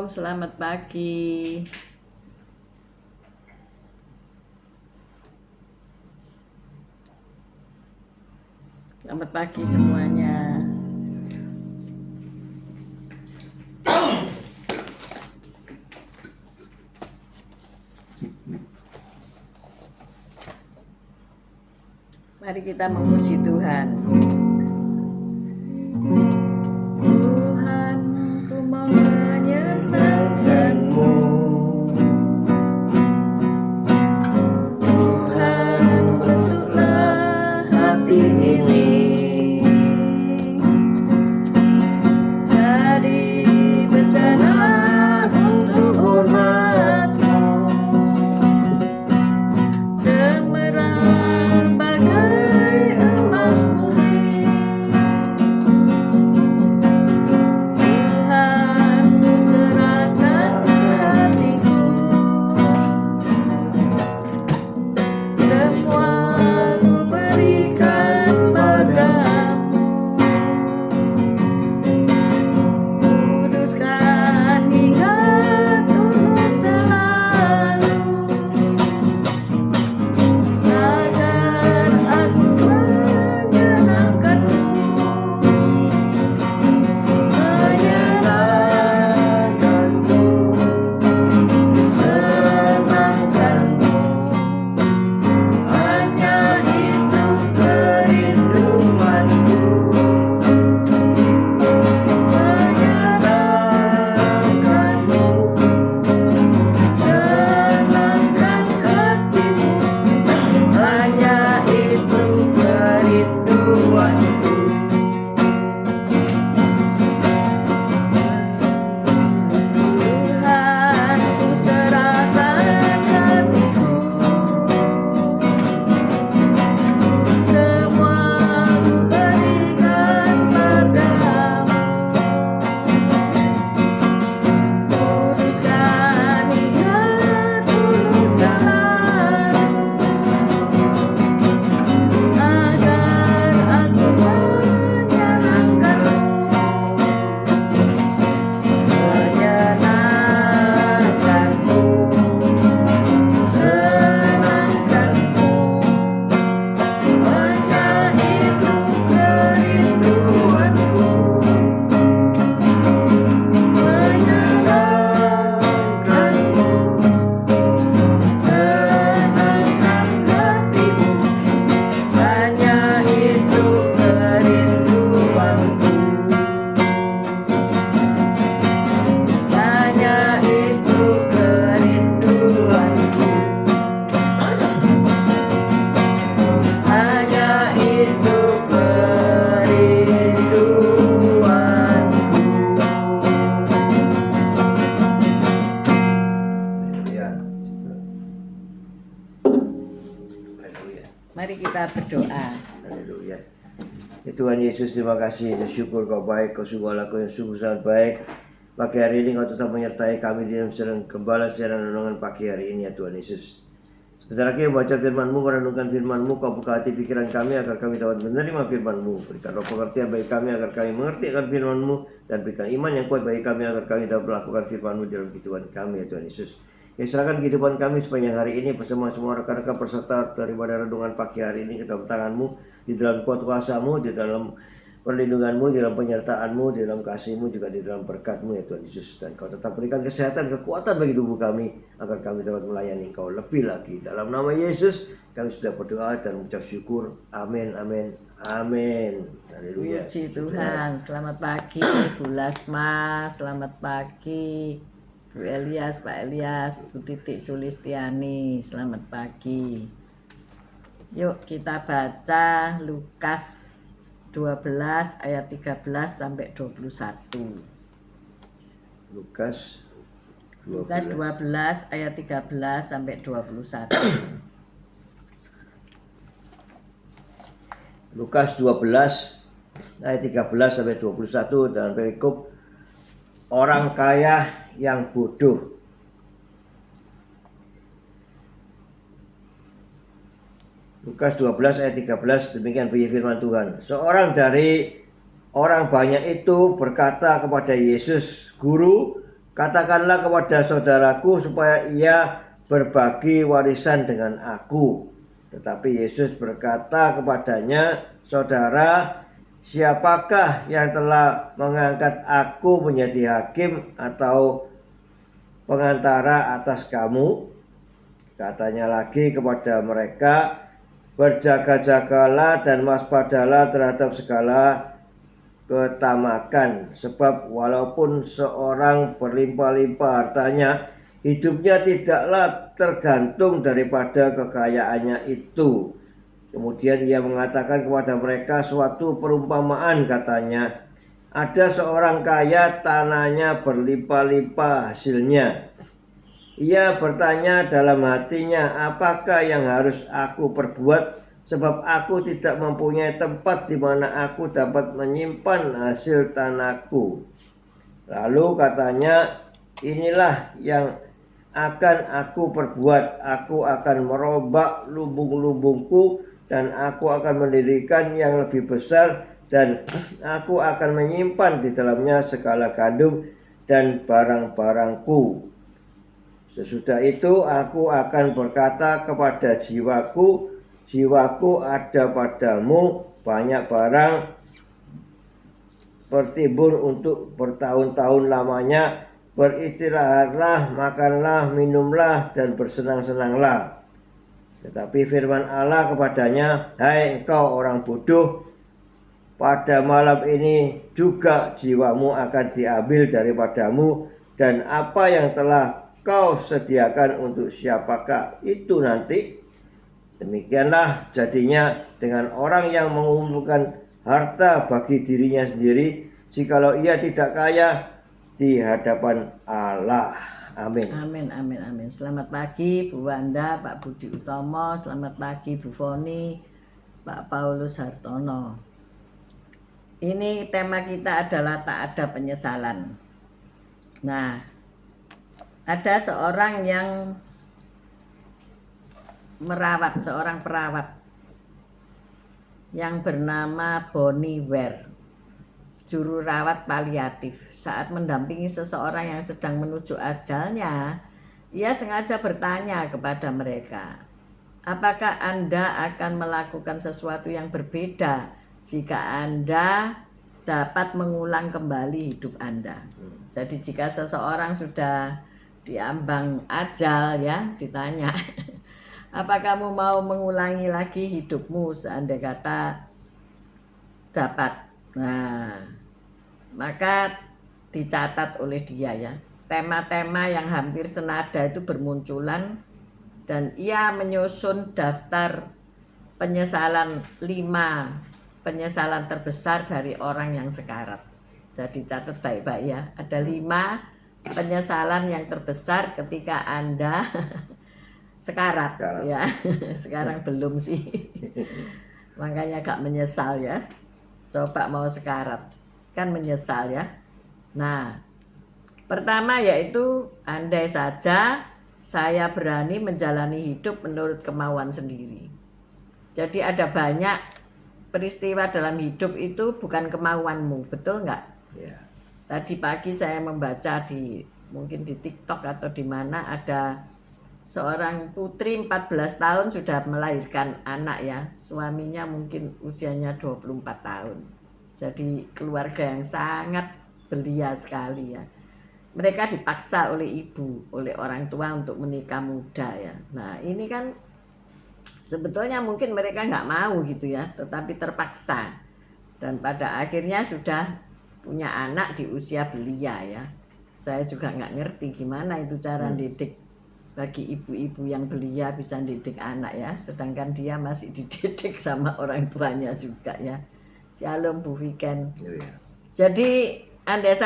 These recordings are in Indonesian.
Shalom, selamat pagi. Selamat pagi semuanya. Mari kita memuji Tuhan. Tuhan, ku mau menyenangkan-Mu. Tuhan, bentuklah hati ini jadi bencana untuk hormat-Mu. Cemerlang bagai emas murni. Tuhan, ku serahkan hatiku. Semua ku berikan padamu. Kuduskan hingga tulus selalu, agar aku menyenangkan-Mu. Menyenangkan-Mu, senangkan-Mu. Hanya itu kerinduanku. Menyenangkan-Mu, senangkan hatimu. Hanya itu kerinduanku. Tuhan, ku serahkan hatiku. Semua ku berikan padamu. Kuduskan hingga tulus selalu, agar aku menyenangkan-Mu. Menyenangkan-Mu, senangkan-Mu. Hanya itu kerinduanku. Menyenangkan-Mu, senangkan hatimu. Hanya itu kerinduanku. Hanya itu kerinduanku. Hanya itu kerinduanku. Haleluya. Haleluya. Mari kita berdoa. Haleluya. Ya Tuhan Yesus, terima kasih dan syukur Kau baik, Kau sungguh Allah, Kau yang sungguh sangat baik. Pagi hari ini Kau tetap menyertai kami di dalam sedang gembala siaran renungan pagi hari ini ya Tuhan Yesus. Sebentar lagi membaca firman-Mu, merenungkan firman-Mu, Kau buka hati pikiran kami agar kami dapat menerima firman-Mu. Berikan roh pengertian bagi kami agar kami mengerti akan firman-Mu, dan berikan iman yang kuat bagi kami agar kami dapat melakukan firman-Mu dalam kehidupan kami ya Tuhan Yesus. Ya, serahkan kehidupan kami sepanjang hari ini bersama semua rekan-rekan peserta daripada renungan pagi hari ini ke dalam tangan-Mu, di dalam kuat kuasa-Mu, di dalam perlindungan-Mu, di dalam penyertaan-Mu, di dalam kasih-Mu, juga di dalam berkat-Mu ya Tuhan Yesus. Dan Kau tetap berikan kesehatan, kekuatan bagi tubuh kami agar kami dapat melayani Kau lebih lagi. Dalam nama Yesus kami sudah berdoa dan mengucap syukur. Amin, amin, amin. Haleluya. Puji Tuhan. Selamat pagi Bu Lasma. Selamat pagi Bu Elias, Pak Elias, Bu Titik Sulistiani. Selamat pagi. Yuk kita baca Lukas 12 ayat 13 sampai 21. Lukas Lukas 12 ayat 13 sampai 21. Lukas 12 ayat 13 sampai 21 dan perikop orang kaya yang bodoh. Lukas 12 ayat 13, demikian bunyi firman Tuhan. Seorang dari orang banyak itu berkata kepada Yesus, "Guru, Katakanlah kepada saudaraku supaya ia berbagi warisan dengan aku. Tetapi Yesus berkata kepadanya, saudara, siapakah yang telah mengangkat aku menjadi hakim atau pengantara atas kamu? Katanya lagi kepada mereka, berjaga-jagalah dan waspadalah terhadap segala ketamakan, sebab walaupun seorang berlimpah-limpah hartanya, hidupnya tidaklah tergantung daripada kekayaannya itu. Kemudian ia mengatakan kepada mereka suatu perumpamaan, katanya, ada seorang kaya, tanahnya berlimpah-limpah hasilnya. Ia bertanya dalam hatinya, apakah yang harus aku perbuat, sebab aku tidak mempunyai tempat di mana aku dapat menyimpan hasil tanahku. Lalu katanya, inilah yang akan aku perbuat, aku akan merobak lubung-lubungku dan aku akan mendirikan yang lebih besar, dan aku akan menyimpan di dalamnya segala gandum dan barang-barangku. Sesudah itu aku akan berkata kepada jiwaku, jiwaku, ada padamu banyak barang bertimbun untuk bertahun-tahun lamanya. Beristirahatlah, makanlah, minumlah, dan bersenang-senanglah. Tetapi firman Allah kepadanya, hai engkau orang bodoh, pada malam ini juga jiwamu akan diambil daripadamu, dan apa yang telah kau sediakan untuk siapakah itu nanti? Demikianlah jadinya dengan orang yang mengumpulkan harta bagi dirinya sendiri, jikalau ia tidak kaya di hadapan Allah. Amin. Amin, amin, amin. Selamat pagi Bu Wanda, Pak Budi Utomo. Selamat pagi Bu Foni, Pak Paulus Hartono. Ini tema kita adalah tak ada penyesalan. Nah, ada seorang yang merawat, seorang perawat yang bernama Bonnie Ware, juru rawat paliatif. Saat mendampingi seseorang yang sedang menuju ajalnya, ia sengaja bertanya kepada mereka, apakah Anda akan melakukan sesuatu yang berbeda jika Anda dapat mengulang kembali hidup Anda? Jadi jika seseorang sudah diambang ajal, ya, ditanya, apa kamu mau mengulangi lagi hidupmu seandai kata dapat? Nah, maka dicatat oleh dia, ya. Tema-tema yang hampir senada itu bermunculan, dan ia menyusun daftar penyesalan 5 penyesalan terbesar dari orang yang sekarat. Jadi catat baik-baik, ya. Ada 5 penyesalan yang terbesar ketika Anda sekarat. Ya. Sekarang belum sih. Makanya gak menyesal, ya. Coba mau sekarat, kan menyesal, ya. Nah, pertama yaitu andai saja saya berani menjalani hidup menurut kemauan sendiri. Jadi ada banyak peristiwa dalam hidup itu bukan kemauanmu, betul nggak? Ya. Tadi pagi saya membaca mungkin di TikTok atau di mana, ada seorang putri 14 tahun sudah melahirkan anak, ya. Suaminya mungkin usianya 24 tahun. Jadi keluarga yang sangat belia sekali, ya. Mereka dipaksa oleh ibu, oleh orang tua untuk menikah muda, ya. Nah, ini kan sebetulnya mungkin mereka nggak mau gitu, ya, tetapi terpaksa. Dan pada akhirnya sudah punya anak di usia belia, ya. Saya juga nggak ngerti gimana itu cara didik bagi ibu-ibu yang belia bisa didik anak, ya. Sedangkan dia masih dididik sama orang tuanya juga, ya. Shalom Bu Viken. Jadi andai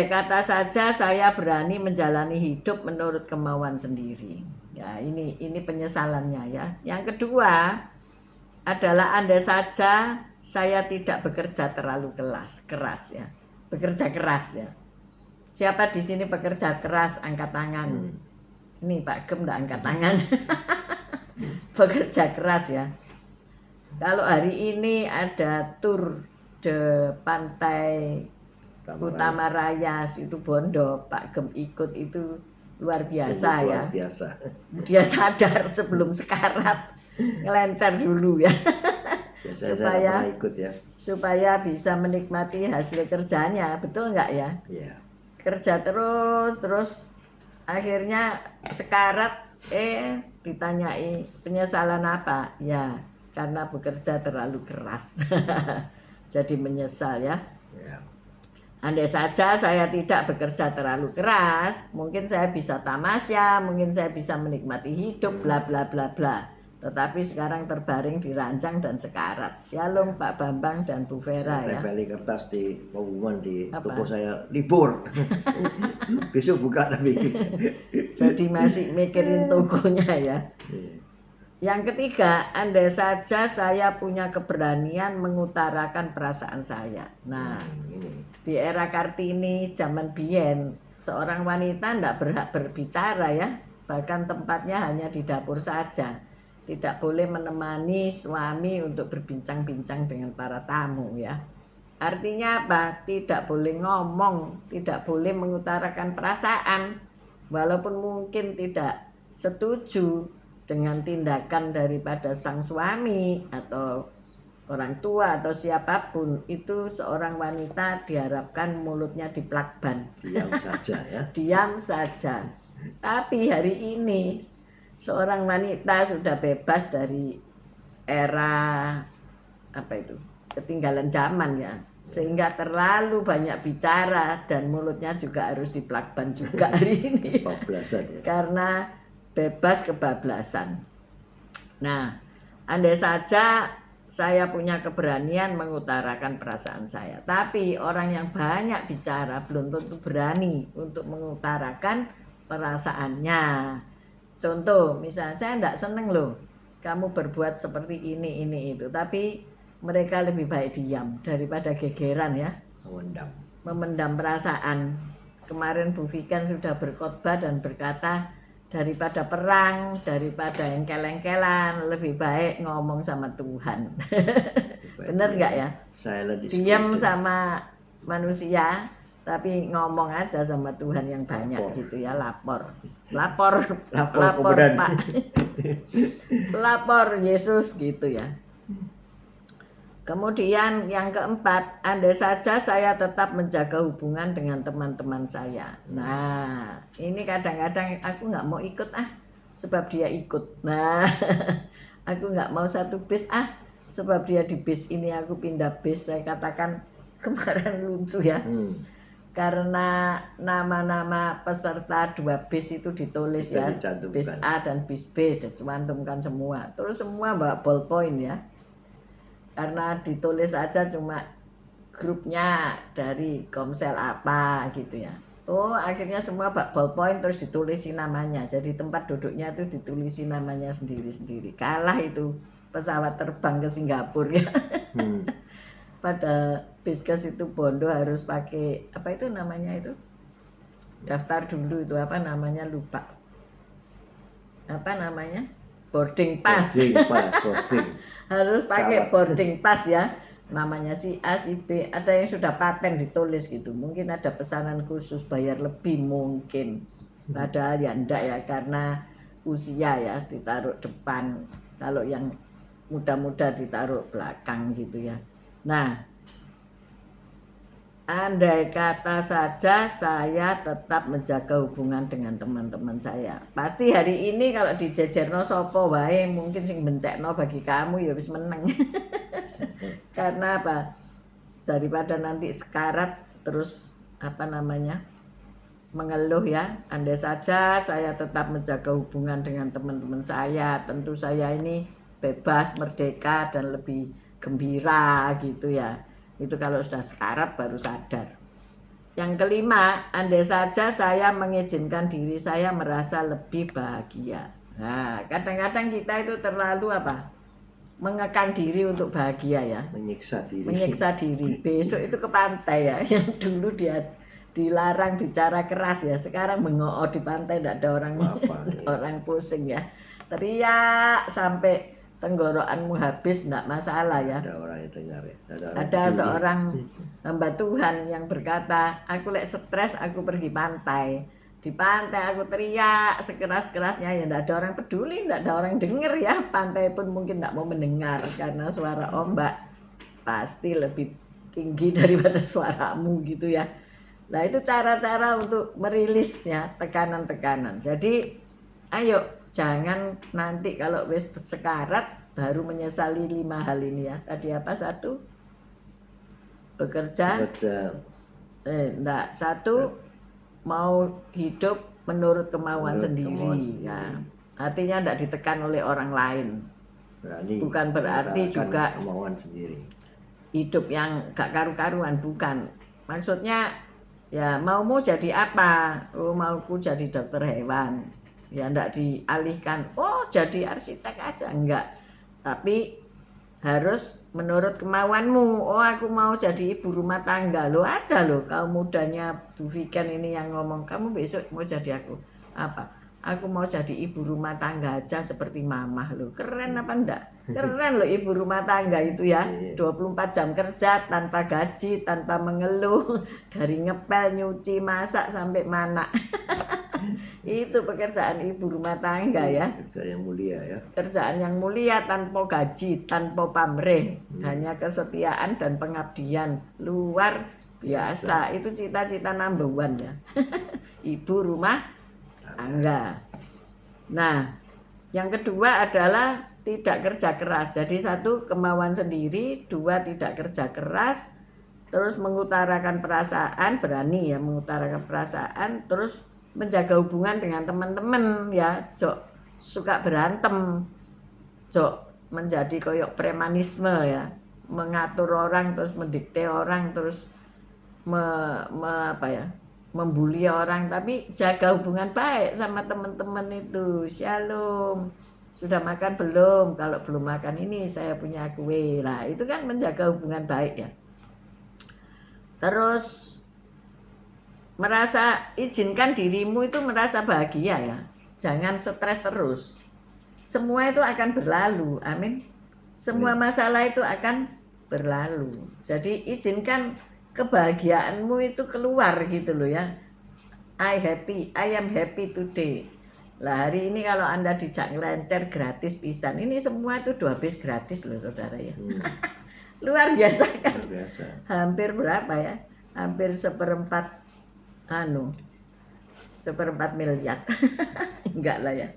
kata saja saya berani menjalani hidup menurut kemauan sendiri. Ya, ini penyesalannya, ya. Yang kedua adalah andai saja saya tidak bekerja terlalu keras, ya. Bekerja keras, ya. Siapa di sini bekerja keras, angkat tangan. Ini Pak Gem enggak angkat tangan. Bekerja keras, ya. Kalau hari ini ada tur de pantai Utama Raya situ Bondo, Pak Gem ikut itu luar biasa ya. Luar biasa. Dia sadar sebelum sekarat, ngelencer dulu ya. Supaya ikut ya. Supaya bisa menikmati hasil kerjanya, betul nggak ya? Iya. Kerja terus akhirnya sekarat, ditanyai penyesalan apa? Ya karena bekerja terlalu keras. Jadi menyesal ya. Andai saja saya tidak bekerja terlalu keras, mungkin saya bisa tamasya, mungkin saya bisa menikmati hidup, bla bla bla bla. Tetapi sekarang terbaring di ranjang dan sekarat. Shalom Pak Bambang dan Bu Vera ya. Tempeli kertas di pengumuman di toko saya, libur. Besok buka tapi. Jadi masih mikirin tokonya ya. Yang ketiga, andai saja saya punya keberanian mengutarakan perasaan saya. Nah, di era Kartini zaman biyen, seorang wanita tidak berhak berbicara ya. Bahkan tempatnya hanya di dapur saja. Tidak boleh menemani suami untuk berbincang-bincang dengan para tamu ya. Artinya apa? Tidak boleh ngomong, tidak boleh mengutarakan perasaan. Walaupun mungkin tidak setuju dengan tindakan daripada sang suami atau orang tua atau siapapun, itu seorang wanita diharapkan mulutnya diplakban. Diam saja ya. Diam saja. Tapi hari ini seorang wanita sudah bebas dari era apa itu? Ketinggalan zaman ya. Sehingga terlalu banyak bicara dan mulutnya juga harus diplakban juga hari ini. Kebablasan ya. Karena bebas kebablasan. Nah, andai saja saya punya keberanian mengutarakan perasaan saya, tapi orang yang banyak bicara belum tentu berani untuk mengutarakan perasaannya. Contoh, misalnya saya tidak seneng loh kamu berbuat seperti ini itu, tapi mereka lebih baik diam daripada gegeran ya. Memendam perasaan. Kemarin Bu Vikan sudah berkhotbah dan berkata, daripada perang, daripada engkel-engkelan, lebih baik ngomong sama Tuhan. Bener nggak ya? Diam sama manusia, tapi ngomong aja sama Tuhan yang banyak gitu ya. Lapor Pak. Lapor Yesus gitu ya. Kemudian yang keempat, andai saja saya tetap menjaga hubungan dengan teman-teman saya. Nah, ini kadang-kadang aku nggak mau ikut sebab dia ikut. Nah, aku nggak mau satu bis sebab dia di bis ini aku pindah bis. Saya katakan kemarin lucu ya. Karena nama-nama peserta 2 bis itu ditulis ya. Bis A dan bis B dicantumkan semua. Terus semua bawa ballpoint ya. Karena ditulis aja cuma grupnya dari Komsel apa gitu ya. Oh, akhirnya semua ballpoint terus ditulisi namanya. Jadi tempat duduknya itu ditulisi namanya sendiri-sendiri. Kalah itu pesawat terbang ke Singapura ya. Pada Biskes itu Bondo harus pakai apa itu namanya itu? Daftar dulu itu apa namanya lupa. Apa namanya? Boarding pass. Harus pakai boarding pass ya. Namanya si A, si B, ada yang sudah paten ditulis gitu. Mungkin ada pesanan khusus bayar lebih mungkin. Padahal ya enggak ya, karena usia ya ditaruh depan. Kalau yang muda-muda ditaruh belakang gitu ya. Nah, andai kata saja saya tetap menjaga hubungan dengan teman-teman saya. Pasti hari ini kalau dijejerno sopo wae mungkin sing bencekno bagi kamu ya wis meneng. Karena apa? Daripada nanti sekarat terus apa namanya? Mengeluh ya. Andai saja saya tetap menjaga hubungan dengan teman-teman saya, tentu saya ini bebas, merdeka dan lebih gembira gitu ya. Itu kalau sudah sekarat baru sadar. Yang kelima, andai saja saya mengizinkan diri saya merasa lebih bahagia. Nah, kadang-kadang kita itu terlalu apa? Mengekang diri untuk bahagia ya. Menyiksa diri. Besok itu ke pantai ya. Yang dulu dia dilarang bicara keras ya. Sekarang bengok di pantai tidak ada orang pusing ya. Teriak sampai tenggorokanmu habis enggak masalah ya. Ada orang yang dengar ya. Ada seorang hamba Tuhan yang berkata, aku lek stres aku pergi pantai. Di pantai aku teriak sekeras-kerasnya, ya tidak ada orang peduli, tidak ada orang dengar ya. Pantai pun mungkin tidak mau mendengar karena suara ombak pasti lebih tinggi daripada suaramu gitu ya. Nah itu cara-cara untuk merilis ya tekanan-tekanan. Jadi ayo jangan nanti kalau wis sekarat baru menyesali 5 hal ini ya. Tadi apa? 1, bekerja. Enggak. 1, mau hidup menurut kemauan sendiri. Ya. Artinya enggak ditekan oleh orang lain. Bukan berarti juga kemauan sendiri. Hidup yang gak karu-karuan, bukan. Maksudnya ya maumu jadi apa? Oh mauku jadi dokter hewan. Ya enggak dialihkan, oh jadi arsitek aja, enggak. Tapi harus menurut kemauanmu. Oh aku mau jadi ibu rumah tangga. Loh ada loh kaum mudanya Bu Vikan ini yang ngomong, kamu besok mau jadi aku apa? Aku mau jadi ibu rumah tangga aja seperti mamah. Loh keren apa enggak? Keren loh ibu rumah tangga itu ya. 24 jam kerja tanpa gaji, tanpa mengeluh. Dari ngepel, nyuci, masak sampai mana. Itu pekerjaan ibu rumah tangga ya. Kerjaan yang mulia ya. Kerjaan yang mulia tanpa gaji, tanpa pamrih, hanya kesetiaan dan pengabdian luar biasa. Itu cita-cita number 1 ya. Ibu rumah tangga. Nah, yang kedua adalah tidak kerja keras. Jadi 1 kemauan sendiri, 2 tidak kerja keras, terus mengutarakan perasaan, berani ya mengutarakan perasaan, terus menjaga hubungan dengan teman-teman ya, jok suka berantem, jok menjadi koyok premanisme ya, mengatur orang terus mendikte orang terus membuli orang, tapi jaga hubungan baik sama teman-teman itu. Shalom, sudah makan belum? Kalau belum makan ini saya punya kue. Nah itu kan menjaga hubungan baik ya. Terus merasa, izinkan dirimu itu merasa bahagia ya. Jangan stres terus. Semua itu akan berlalu. Amin. Semua masalah itu akan berlalu. Jadi izinkan kebahagiaanmu itu keluar gitu loh ya. I am happy today. Lah hari ini kalau Anda dijak ngelencer gratis pisan. Ini semua itu 2 bis gratis loh saudara ya. Luar biasa kan. Hampir berapa ya? Hampir 1/4 miliar. Enggak lah ya.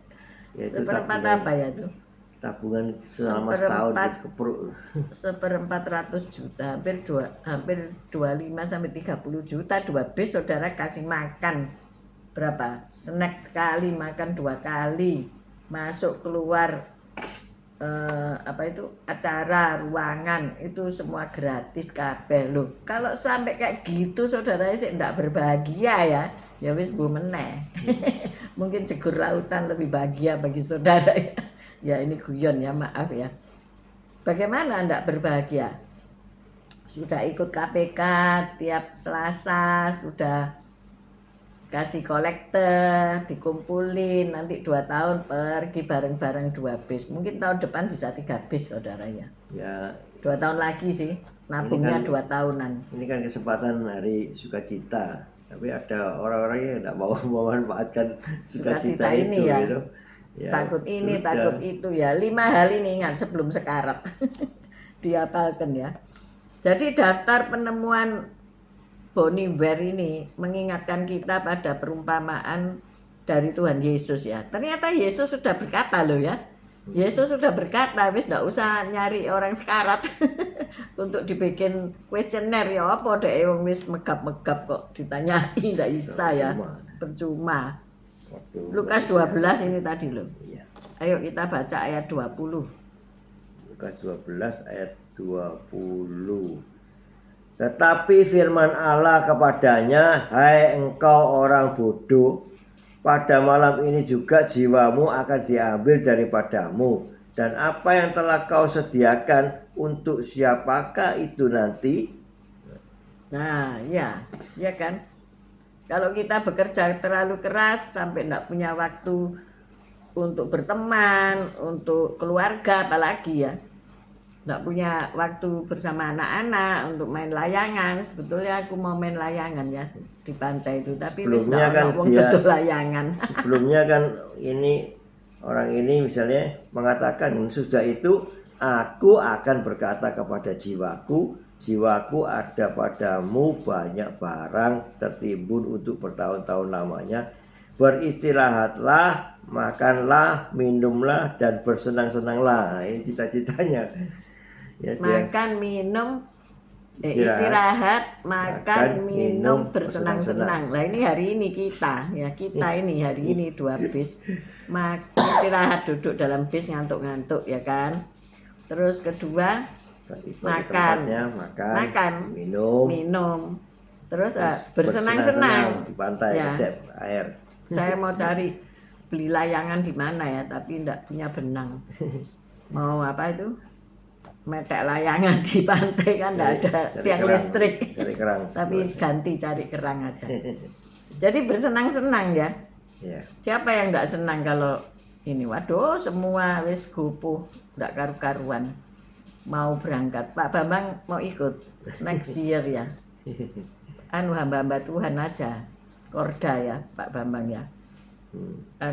1/4 apa ya tuh? Tabungan selama setahun kepruk. 1/400 juta, hampir 25 sampai 30 juta 2 bis saudara kasih makan. Berapa? Snack sekali, makan 2 kali. Masuk keluar acara, ruangan, itu semua gratis kabeh loh. Kalau sampai kayak gitu saudara sih enggak berbahagia ya. Ya wis bu meneh. Mungkin jegur lautan lebih bahagia bagi saudara ya. Ya ini guyon ya, maaf ya. Bagaimana enggak berbahagia? Sudah ikut KPK tiap Selasa, sudah kasih kolektor, dikumpulin, nanti 2 tahun pergi bareng-bareng 2 bis. Mungkin tahun depan bisa 3 bis saudara ya. Ya 2 tahun lagi sih, nabungnya kan, 2 tahunan. Ini kan kesempatan hari sukacita. Tapi ada orang-orang yang tidak mau memanfaatkan sukacita ini itu ya. Gitu. Ya, takut ini, sudah. Takut itu ya. 5 hal ini ingat sebelum sekarat. Dihafalkan ya. Jadi daftar penemuan Bonnie Ware ini mengingatkan kita pada perumpamaan dari Tuhan Yesus ya. Ternyata Yesus sudah berkata loh ya. Yesus sudah berkata, wis ndak usah nyari orang sekarat untuk dibikin kuesioner ya apa deh wong wis megap-megap kok ditanyai ndak bisa ya. Percuma. Lukas 12 ini tadi loh. Iya. Ayo kita baca ayat 20. Lukas 12 ayat 20. Tetapi firman Allah kepadanya, hai engkau orang bodoh, pada malam ini juga jiwamu akan diambil daripadamu. Dan apa yang telah kau sediakan untuk siapakah itu nanti? Nah ya kan. Kalau kita bekerja terlalu keras sampai tidak punya waktu untuk berteman, untuk keluarga apalagi ya. nggak punya waktu bersama anak-anak untuk main layangan. Sebetulnya aku mau main layangan ya di pantai itu, tapi wis Sebelumnya nggak kan ono wong dia- dodol layangan. Sebelumnya kan orang ini misalnya mengatakan sudah itu aku akan berkata kepada jiwaku, jiwaku ada padamu banyak barang tertimbun untuk bertahun-tahun lamanya. Beristirahatlah, makanlah, minumlah, dan bersenang-senanglah. Nah, ini cita-citanya. Ya, dia Makan, minum, istirahat, istirahat, makan, minum, bersenang-senang. bersenang-senang. Lah ini hari ini kita ini hari ini 2 bis. Istirahat, duduk dalam bis ngantuk-ngantuk ya kan. Terus kedua makan, minum. Terus bersenang-senang di pantai, ya. ngecek air. Saya mau cari beli layangan di mana ya, tapi enggak punya benang. Mau apa itu? Metek layangan di pantai kan enggak ada tiang listrik. Cari kerang. Tapi ganti cari kerang aja. Jadi bersenang-senang ya. Ya. Siapa yang enggak senang kalau ini? Waduh, semua wis gupuh, enggak karu-karuan. Mau berangkat. Pak Bambang mau ikut next year ya. Hamba-hamba Tuhan aja. Korda ya Pak Bambang ya.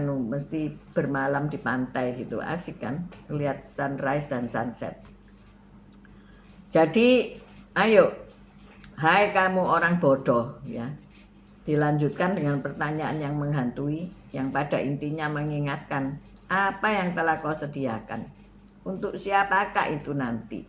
Mesti bermalam di pantai gitu, asik kan, lihat sunrise dan sunset. Jadi ayo, hai kamu orang bodoh ya. Dilanjutkan dengan pertanyaan yang menghantui, yang pada intinya mengingatkan, apa yang telah kau sediakan, untuk siapakah itu nanti.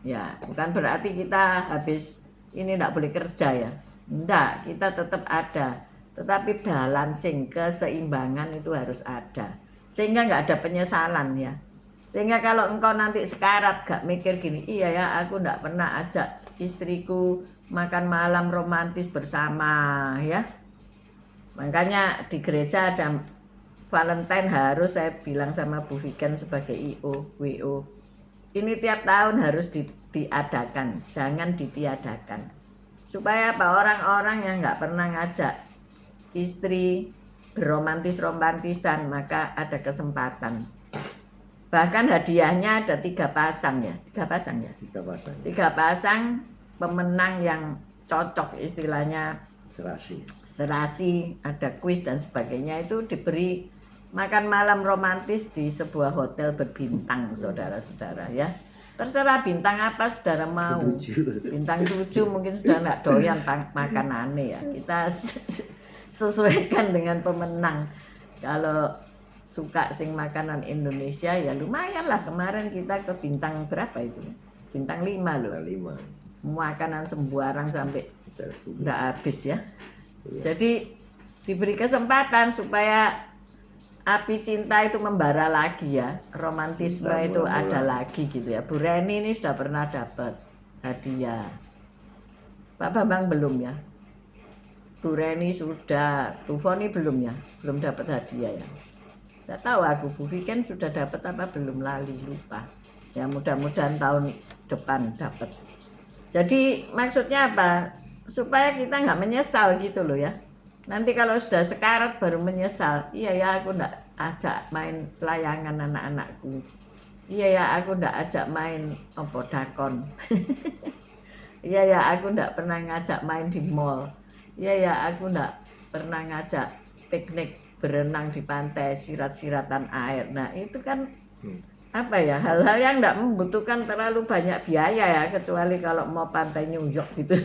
Ya, bukan berarti kita habis ini tidak boleh kerja ya, enggak, kita tetap ada. Tetapi balancing, keseimbangan itu harus ada. Sehingga nggak ada penyesalan ya. Sehingga kalau engkau nanti sekarat gak mikir gini, iya ya aku nggak pernah ajak istriku makan malam romantis bersama ya. Makanya di gereja ada Valentine harus saya bilang sama Bu Viken sebagai IO, WO. Ini tiap tahun harus diadakan, jangan ditiadakan. Supaya apa, orang-orang yang nggak pernah ngajak istri beromantis-romantisan maka ada kesempatan. Bahkan hadiahnya ada 3 pasang ya, 3 pasang ya. 3 pasang pemenang yang cocok, istilahnya serasi, ada kuis dan sebagainya, itu diberi makan malam romantis di sebuah hotel berbintang, saudara-saudara ya. Terserah bintang apa saudara mau. Bintang 7 mungkin sudah enggak doyan makan aneh ya. Kita sesuaikan dengan pemenang. Kalau suka sing makanan Indonesia ya lumayan lah. Kemarin kita ke bintang berapa itu? Bintang 5 loh. Makanan sembarang sampai enggak habis ya. Jadi diberi kesempatan supaya api cinta itu membara lagi ya. Romantisme cinta itu ada lagi gitu ya. Bu Reni ini sudah pernah dapat hadiah. Pak Bambang belum ya. Bu Reni sudah, Bu Foni belum ya, belum dapat hadiah ya. Tidak tahu aku, Bu Viken sudah dapat apa belum, lali, lupa. Ya mudah-mudahan tahun depan dapat. Jadi maksudnya apa? Supaya kita nggak menyesal gitu loh ya. Nanti kalau sudah sekarat baru menyesal. Iya ya aku nggak ajak main layangan anak-anakku. Iya ya aku nggak ajak main opo dakon. Iya ya aku nggak pernah ngajak main di mall. Iya ya aku nggak pernah ngajak piknik, berenang di pantai, sirat-siratan air. Nah itu kan apa ya, hal-hal yang nggak membutuhkan terlalu banyak biaya ya, kecuali kalau mau pantai New York gitu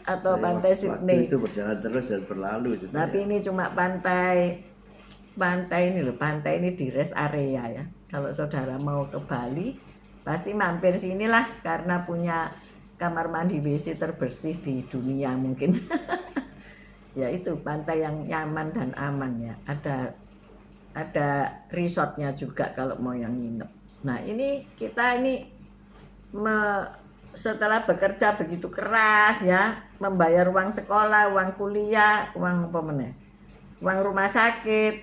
atau pantai Sydney. Waktu itu berjalan terus dan berlalu. Tapi ya, ini cuma pantai ini loh, pantai ini di rest area ya. Kalau saudara mau ke Bali pasti mampir sinilah, karena punya kamar mandi WC terbersih di dunia mungkin. Ya itu pantai yang nyaman dan aman ya. Ada resortnya juga kalau mau yang nginep. Nah ini kita ini setelah bekerja begitu keras ya, membayar uang sekolah, uang kuliah, uang apa meneh, uang rumah sakit,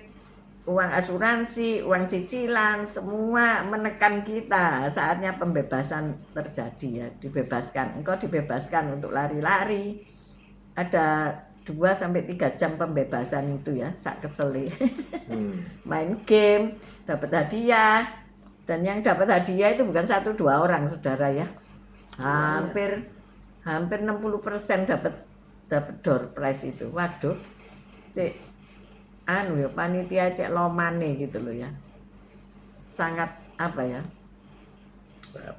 uang asuransi, uang cicilan, semua menekan kita. Saatnya pembebasan terjadi ya, dibebaskan. Engkau dibebaskan untuk lari-lari. Ada 2-3 jam pembebasan itu ya, sak keseli. Main game, dapat hadiah, Dan yang dapat hadiah itu bukan 1-2 orang, saudara ya. Hampir 60% dapat door prize itu. Waduh, cek anu ya, panitia cek lomane gitu loh ya. Sangat apa ya?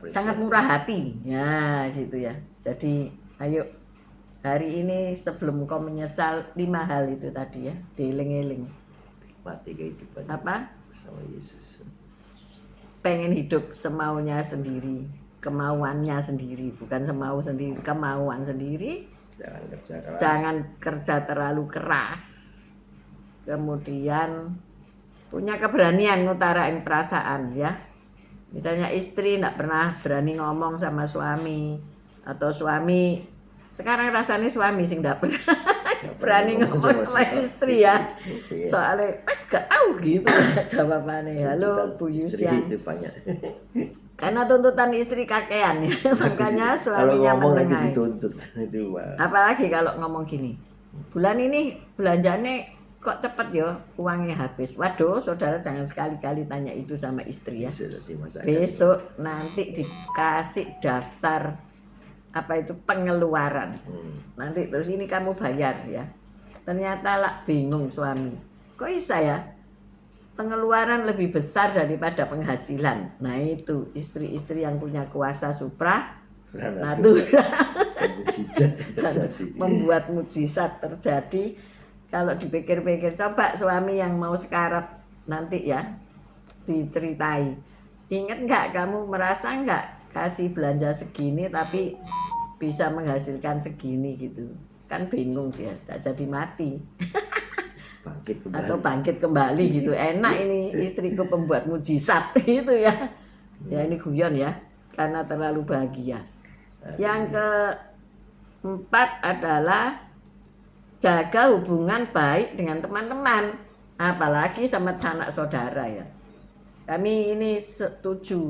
Sangat murah hati. Ya, gitu ya. Jadi, ayo hari ini sebelum kau menyesal 5 hal itu tadi ya, dieling-eling. Mati kehidupan Apa? bersama Yesus. Pengen hidup semaunya sendiri, kemauannya sendiri, bukan semau sendiri, kemauan sendiri. Jangan kerja keras. Jangan kerja terlalu keras. Kemudian punya keberanian ngutarain perasaan ya. Misalnya istri tidak pernah berani ngomong sama suami, atau suami sekarang rasanya suami sih tidak pernah berani ngomong sama istri ya. Soalnya pas gak tahu gitu jawabannya. Halo Bu Yusian. Karena tuntutan istri kakean ya, makanya suaminya menengahi. Dituntut itu, apalagi kalau ngomong gini, bulan ini belanjanya kok cepet ya uangnya habis. Waduh, saudara jangan sekali-kali tanya itu sama istri ya. Besok nanti dikasih daftar apa itu pengeluaran. Nanti terus ini kamu bayar ya. Ternyata lah bingung suami. Kok bisa ya? Pengeluaran lebih besar daripada penghasilan. Nah itu istri-istri yang punya kuasa supra natural membuat mujizat terjadi. Kalau dipikir-pikir, coba suami yang mau sekarat nanti ya diceritai. Ingat nggak, kamu merasa nggak kasih belanja segini tapi bisa menghasilkan segini gitu? Kan bingung dia, tak jadi mati. Atau bangkit kembali gitu. Enak ini istriku pembuat mujizat gitu ya. Ya ini guyon ya, karena terlalu bahagia. Yang keempat adalah jaga hubungan baik dengan teman-teman, apalagi sama sanak saudara ya. Kami ini 7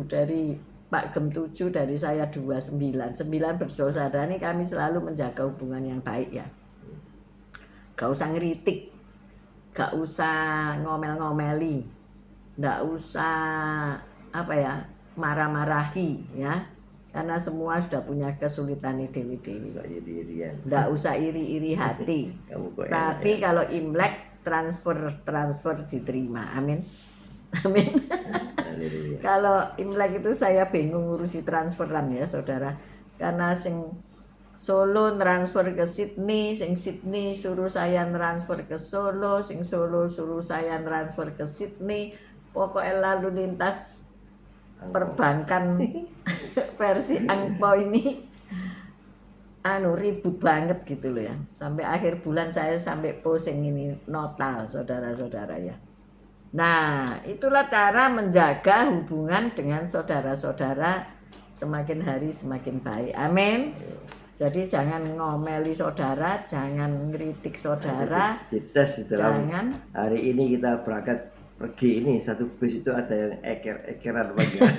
dari Pak Gem 7, dari saya 2, 9 bersaudara ini kami selalu menjaga hubungan yang baik ya. Gak usah ngeritik, gak usah ngomel-ngomeli, gak usah apa ya, marah-marahi ya. Karena semua sudah punya kesulitan dewi-dewi. Nggak usah iri-iri hati. Tapi kalau Imlek transfer diterima. Amin. Amin. Kalau Imlek itu saya bingung ngurusi transferan ya saudara. Karena sing Solo transfer ke Sydney, sing Sydney suruh saya transfer ke Solo, sing Solo suruh saya transfer ke Sydney. Pokoknya lalu lintas perbankan versi angpo ini ribut banget gitu loh ya. Sampai akhir bulan saya sampai pusing ini notal saudara-saudara ya. Nah, itulah cara menjaga hubungan dengan saudara-saudara semakin hari semakin baik. Amin. Jadi jangan ngomeli saudara, jangan ngeritik saudara. Dites dalam jangan. Hari ini kita berangkat pergi ini satu bis itu ada yang ekeran bagian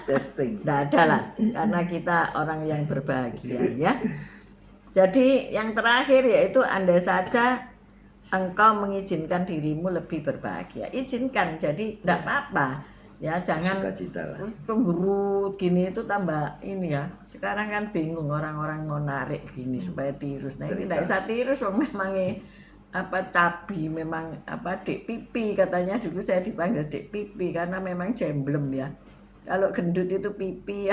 testing. Nggak ada lah, karena kita orang yang berbahagia ya. Jadi yang terakhir yaitu andai saja engkau mengizinkan dirimu lebih berbahagia, izinkan. Jadi tidak apa-apa ya, jangan cemberut gini itu tambah ini ya. Sekarang kan bingung orang-orang mau narik gini supaya tirus. Nah ini tidak bisa tirus, memangnya apa cabi, memang apa dek pipi katanya. Dulu saya dipanggil dek pipi karena memang jemblem ya. Kalau gendut itu pipi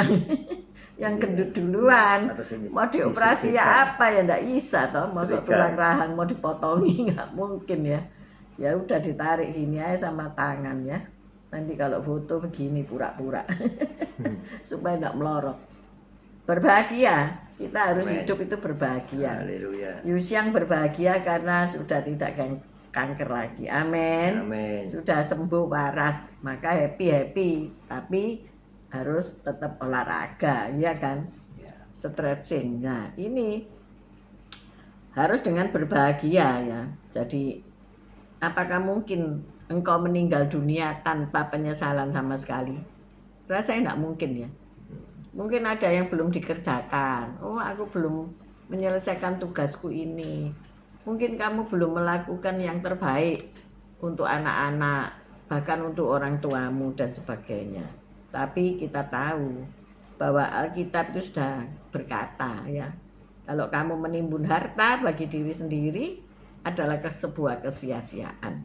yang gendut duluan. Mau dioperasi ya apa ya, ndak bisa toh. Masuk tulang rahang mau dipotongi nggak mungkin ya. Ya udah ditarik gini aja sama tangan ya. Nanti kalau foto begini pura-pura supaya ndak melorot. Berbahagia, kita harus hidup itu berbahagia. Yusiang berbahagia karena sudah tidak kanker lagi. Amin. Sudah sembuh waras, maka happy. Tapi harus tetap olahraga, ya kan? Stretching. Nah ini harus dengan berbahagia ya. Jadi apakah mungkin engkau meninggal dunia tanpa penyesalan sama sekali? Rasanya tidak mungkin ya. Mungkin ada yang belum dikerjakan. Oh, aku belum menyelesaikan tugasku ini. Mungkin kamu belum melakukan yang terbaik untuk anak-anak, bahkan untuk orang tuamu dan sebagainya. Tapi kita tahu bahwa Alkitab itu sudah berkata ya, kalau kamu menimbun harta bagi diri sendiri adalah sebuah kesia-siaan.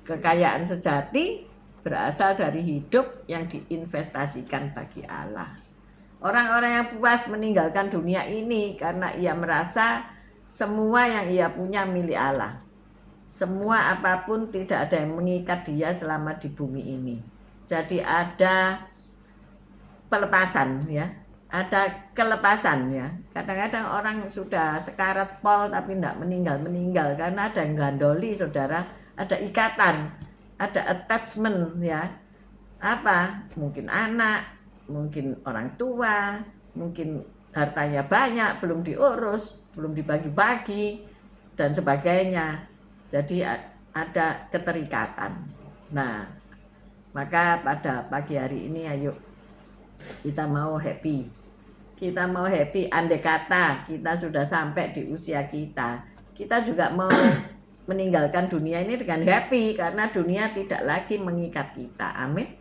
Kekayaan sejati berasal dari hidup yang diinvestasikan bagi Allah. Orang-orang yang puas meninggalkan dunia ini karena ia merasa semua yang ia punya milik Allah. Semua apapun tidak ada yang mengikat dia selama di bumi ini. Jadi ada pelepasan ya, ada kelepasan ya. Kadang-kadang orang sudah sekarat pol tapi tidak meninggal karena ada yang gandoli saudara, ada ikatan, ada attachment ya. Apa? Mungkin anak, mungkin orang tua, mungkin hartanya banyak belum diurus, belum dibagi-bagi dan sebagainya. Jadi ada keterikatan. Nah, maka pada pagi hari ini ayo kita mau happy. Kita mau happy, andai kata kita sudah sampai di usia kita juga mau meninggalkan dunia ini dengan happy karena dunia tidak lagi mengikat kita. Amin.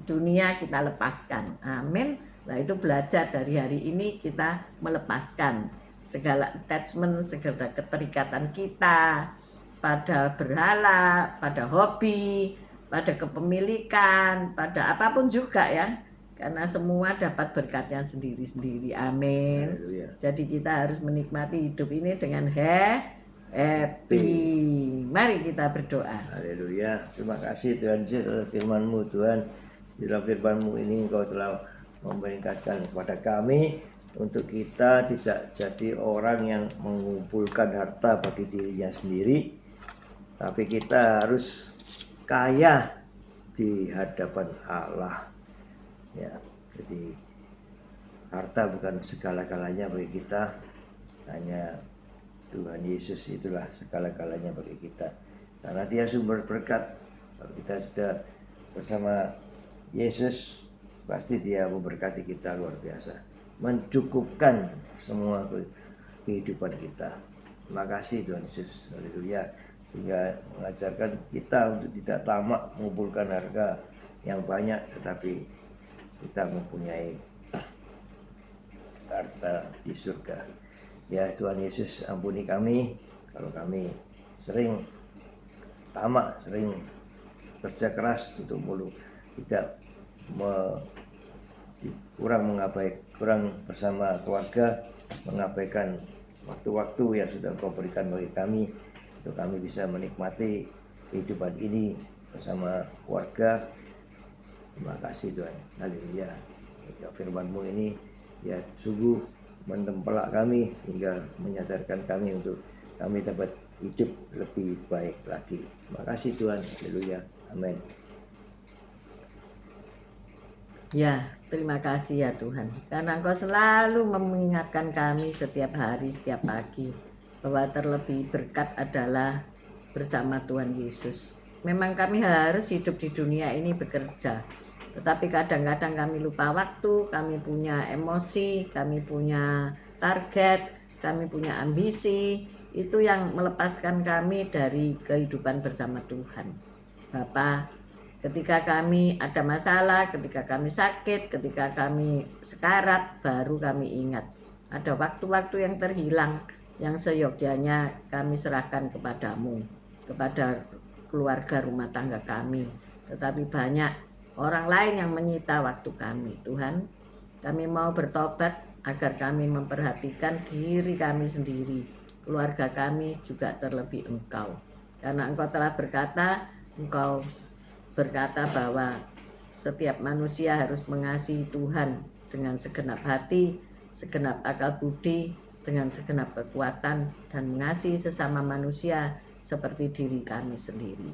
Dunia kita lepaskan. Amin. Nah, itu belajar dari hari ini kita melepaskan segala attachment, segala keterikatan kita pada berhala, pada hobi, pada kepemilikan, pada apapun juga ya. Karena semua dapat berkatnya sendiri-sendiri. Amin. Haleluya. Jadi kita harus menikmati hidup ini dengan happy. Mari kita berdoa. Haleluya. Terima kasih Tuhan Yesus atas firman-Mu Tuhan. Di dalam firman-Mu ini Engkau telah memberikan kepada kami untuk kita tidak jadi orang yang mengumpulkan harta bagi dirinya sendiri, tapi kita harus kaya di hadapan Allah. Ya, jadi harta bukan segala-galanya bagi kita, hanya Tuhan Yesus itulah segala-galanya bagi kita. Karena Dia sumber berkat. Kalau kita sudah bersama Yesus, pasti Dia memberkati kita luar biasa, mencukupkan semua kehidupan kita. Terima kasih Tuhan Yesus. Haleluya. Sehingga mengajarkan kita untuk tidak tamak mengumpulkan harga yang banyak, tetapi kita mempunyai harta di surga. Ya Tuhan Yesus, ampuni kami kalau kami sering tamak, sering kerja keras untuk tidak kurang bersama keluarga, mengabaikan waktu-waktu yang sudah Engkau berikan bagi kami untuk kami bisa menikmati kehidupan ini bersama keluarga. Terima kasih Tuhan. Haleluya. Ya, firman-Mu ini ya sungguh mentempelak kami sehingga menyadarkan kami untuk kami dapat hidup lebih baik lagi. Terima kasih Tuhan. Haleluya. Amin. Ya, terima kasih ya Tuhan. Karena Engkau selalu mengingatkan kami setiap hari, setiap pagi bahwa terlebih berkat adalah bersama Tuhan Yesus. Memang kami harus hidup di dunia ini bekerja, tetapi kadang-kadang kami lupa waktu, kami punya emosi, kami punya target, kami punya ambisi. Itu yang melepaskan kami dari kehidupan bersama Tuhan. Bapa, ketika kami ada masalah, ketika kami sakit, ketika kami sekarat, baru kami ingat ada waktu-waktu yang terhilang, yang seyogyanya kami serahkan kepadamu, kepada keluarga rumah tangga kami. Tetapi banyak orang lain yang menyita waktu kami. Tuhan, kami mau bertobat agar kami memperhatikan diri kami sendiri, keluarga kami juga terlebih Engkau. Karena Engkau telah berkata, Engkau berkata bahwa setiap manusia harus mengasihi Tuhan dengan segenap hati, segenap akal budi, dengan segenap kekuatan, dan mengasihi sesama manusia seperti diri kami sendiri.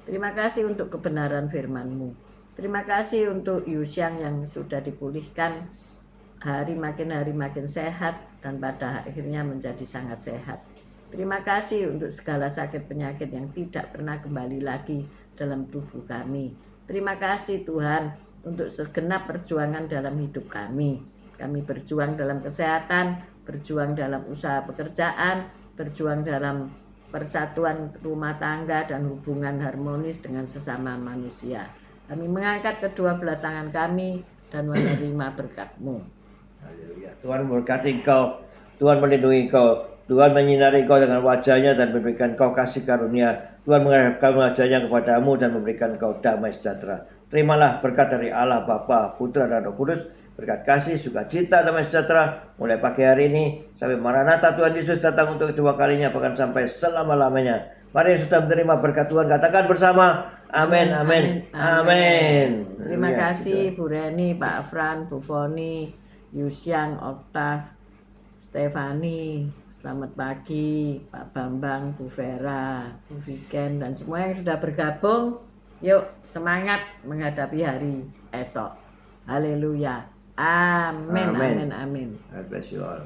Terima kasih untuk kebenaran firman-Mu. Terima kasih untuk Yusyang yang sudah dipulihkan, hari makin sehat, dan pada akhirnya menjadi sangat sehat. Terima kasih untuk segala sakit penyakit yang tidak pernah kembali lagi dalam tubuh kami. Terima kasih Tuhan untuk segenap perjuangan dalam hidup kami. Kami berjuang dalam kesehatan, berjuang dalam usaha pekerjaan, berjuang dalam persatuan rumah tangga dan hubungan harmonis dengan sesama manusia. Kami mengangkat kedua belah tangan kami dan menerima berkat-Mu. Haleluya. Tuhan memberkati engkau, Tuhan melindungi engkau, Tuhan menyinari engkau dengan wajahnya dan memberikan engkau kasih karunia. Tuhan menghadapkan wajahnya kepadamu dan memberikan engkau damai sejahtera. Terimalah berkat dari Allah Bapa, Putra dan Roh Kudus, berkat kasih, sukacita, damai sejahtera mulai pagi hari ini sampai Maranatha Tuhan Yesus datang untuk kedua kalinya, bahkan sampai selama-lamanya. Mari yang sudah menerima berkat Tuhan katakan bersama, amin, amin, amin. Terima Haleluya, kasih gitu. Bu Reni, Pak Afran, Bu Foni, Yusyang, Oktav, Stefani, selamat pagi, Pak Bambang, Bu Vera, Bu Viken, dan semua yang sudah bergabung. Yuk semangat menghadapi hari esok. Haleluya. Amin, Amin. amin, amin. God bless you all.